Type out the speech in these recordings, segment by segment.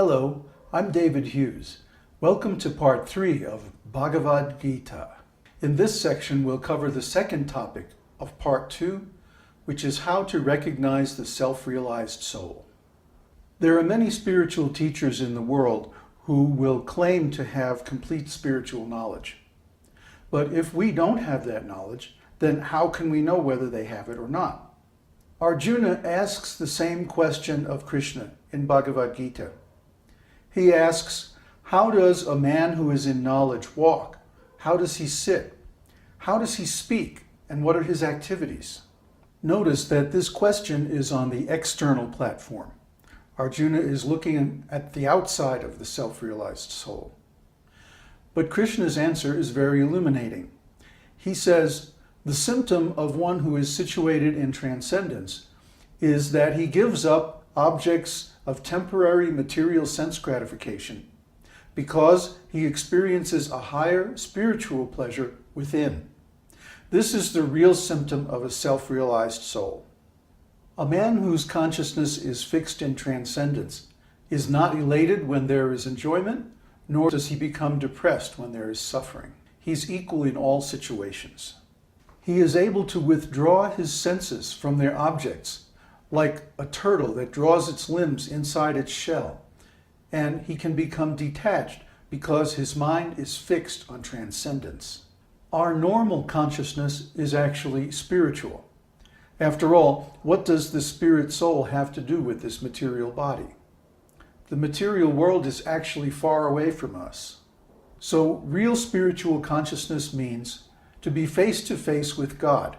Hello, I'm David Hughes. Welcome to part 3 of Bhagavad-gita. In this section, we'll cover the second topic of part 2, which is how to recognize the self-realized soul. There are many spiritual teachers in the world who will claim to have complete spiritual knowledge. But if we don't have that knowledge, then how can we know whether they have it or not? Arjuna asks the same question of Krsna in Bhagavad-gita. He asks, how does a man who is in knowledge walk? How does he sit? How does he speak? And what are his activities? Notice that this question is on the external platform. Arjuna is looking at the outside of the self-realized soul. But Krishna's answer is very illuminating. He says, the symptom of one who is situated in transcendence is that he gives up objects of temporary material sense gratification because he experiences a higher spiritual pleasure within. This is the real symptom of a self-realized soul. A man whose consciousness is fixed in transcendence is not elated when there is enjoyment, nor does he become depressed when there is suffering. He's equal in all situations. He is able to withdraw his senses from their objects, like a turtle that draws its limbs inside its shell, and he can become detached because his mind is fixed on transcendence. Our normal consciousness is actually spiritual. After all, what does the spirit soul have to do with this material body? The material world is actually far away from us. So real spiritual consciousness means to be face to face with God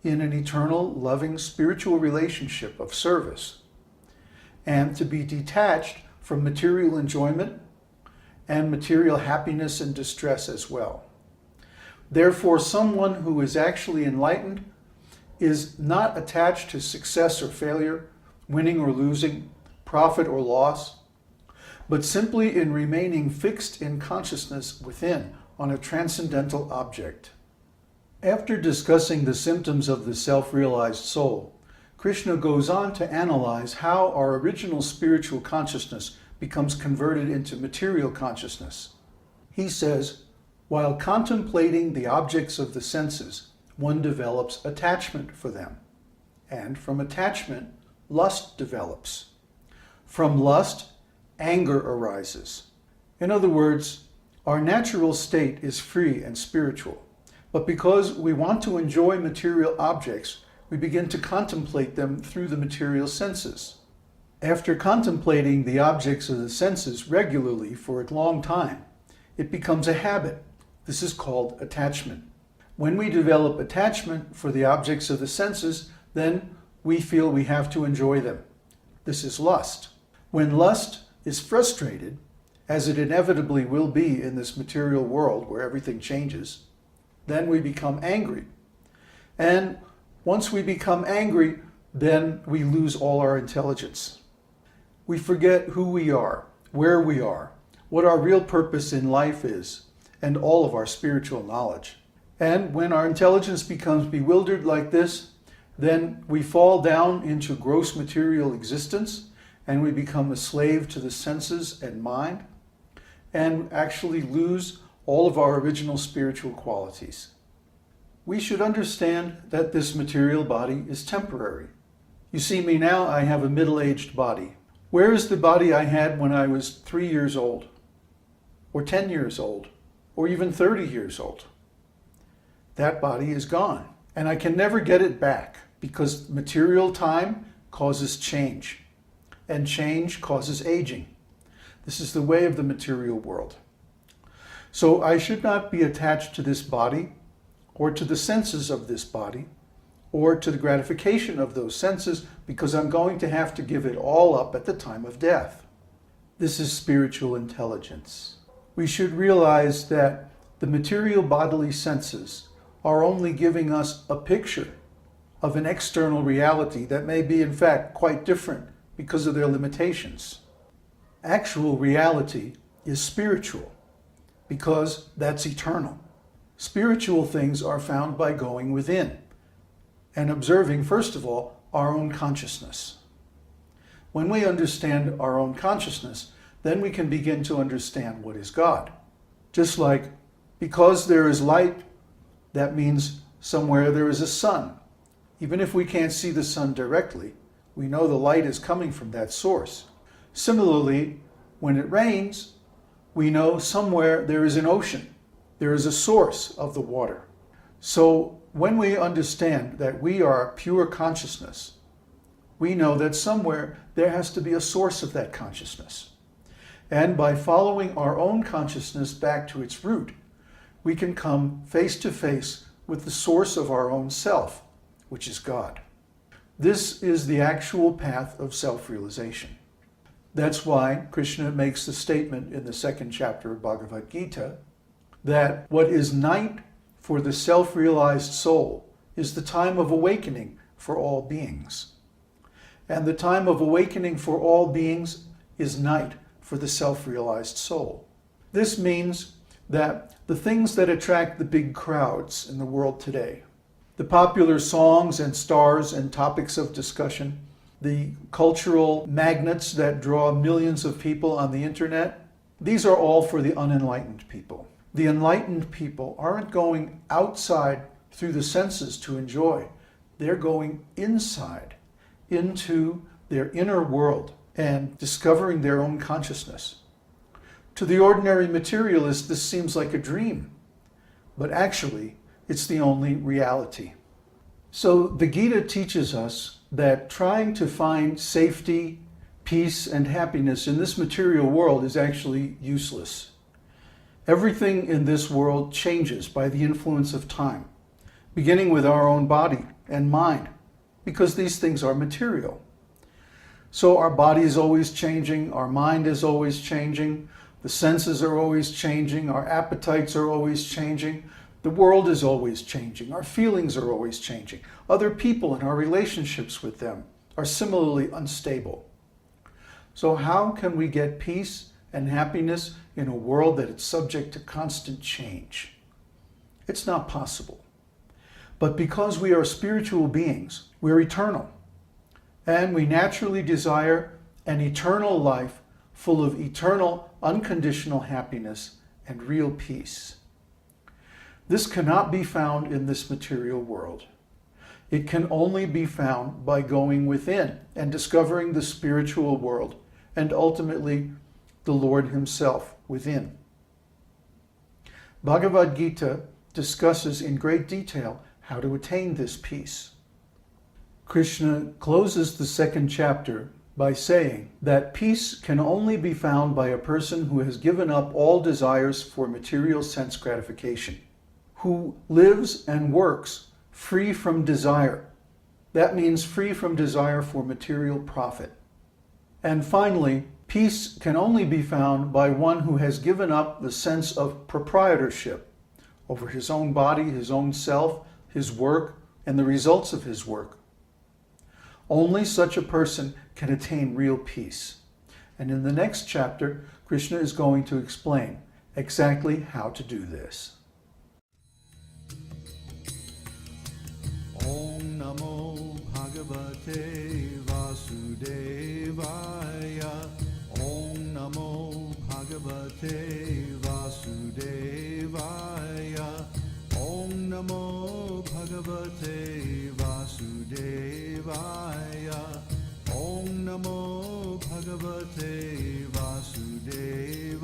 in an eternal, loving, spiritual relationship of service, and to be detached from material enjoyment and material happiness and distress as well. Therefore, someone who is actually enlightened is not attached to success or failure, winning or losing, profit or loss, but simply in remaining fixed in consciousness within on a transcendental object. After discussing the symptoms of the self-realized soul, Krishna goes on to analyze how our original spiritual consciousness becomes converted into material consciousness. He says, while contemplating the objects of the senses, one develops attachment for them. And from attachment, lust develops. From lust, anger arises. In other words, our natural state is free and spiritual. But because we want to enjoy material objects, we begin to contemplate them through the material senses. After contemplating the objects of the senses regularly for a long time, it becomes a habit. This is called attachment. When we develop attachment for the objects of the senses, then we feel we have to enjoy them. This is lust. When lust is frustrated, as it inevitably will be in this material world where everything changes, then we become angry. And once we become angry, then we lose all our intelligence. We forget who we are, where we are, what our real purpose in life is, and all of our spiritual knowledge. And when our intelligence becomes bewildered like this, then we fall down into gross material existence and we become a slave to the senses and mind and actually lose all of our original spiritual qualities. We should understand that this material body is temporary. You see me now, I have a middle-aged body. Where is the body I had when I was 3 years old, or 10 years old, or even 30 years old? That body is gone, and I can never get it back because material time causes change, and change causes aging. This is the way of the material world. So I should not be attached to this body, or to the senses of this body, or to the gratification of those senses, because I'm going to have to give it all up at the time of death. This is spiritual intelligence. We should realize that the material bodily senses are only giving us a picture of an external reality that may be in fact quite different because of their limitations. Actual reality is spiritual because that's eternal. Spiritual things are found by going within and observing, first of all, our own consciousness. When we understand our own consciousness, then we can begin to understand what is God. Just like, because there is light, that means somewhere there is a sun. Even if we can't see the sun directly, we know the light is coming from that source. Similarly, when it rains, we know somewhere there is an ocean. There is a source of the water. So when we understand that we are pure consciousness, we know that somewhere there has to be a source of that consciousness. And by following our own consciousness back to its root, we can come face to face with the source of our own self, which is God. This is the actual path of self-realization. That's why Krishna makes the statement in the second chapter of Bhagavad-gita that what is night for the self-realized soul is the time of awakening for all beings. And the time of awakening for all beings is night for the self-realized soul. This means that the things that attract the big crowds in the world today, the popular songs and stars and topics of discussion, the cultural magnets that draw millions of people on the internet, these are all for the unenlightened people. The enlightened people aren't going outside through the senses to enjoy. They're going inside, into their inner world and discovering their own consciousness. To the ordinary materialist, this seems like a dream, but actually, it's the only reality. So the Gita teaches us that trying to find safety, peace, and happiness in this material world is actually useless. Everything in this world changes by the influence of time, beginning with our own body and mind, because these things are material. So our body is always changing, our mind is always changing, the senses are always changing, our appetites are always changing, the world is always changing, our feelings are always changing. Other people and our relationships with them are similarly unstable. So how can we get peace and happiness in a world that is subject to constant change? It's not possible. But because we are spiritual beings, we're eternal. And we naturally desire an eternal life full of eternal, unconditional happiness and real peace. This cannot be found in this material world. It can only be found by going within and discovering the spiritual world and ultimately the Lord Himself within. Bhagavad-gita discusses in great detail how to attain this peace. Krishna closes the second chapter by saying that peace can only be found by a person who has given up all desires for material sense gratification, who lives and works free from desire. That means free from desire for material profit. And finally, peace can only be found by one who has given up the sense of proprietorship over his own body, his own self, his work, and the results of his work. Only such a person can attain real peace. And in the next chapter, Krishna is going to explain exactly how to do this. Om Namo Bhagavate Vasudevaya. Om Namo Bhagavate Vasudevaya. Om Namo Bhagavate Vasudevaya. Om Namo Bhagavate Vasudevaya.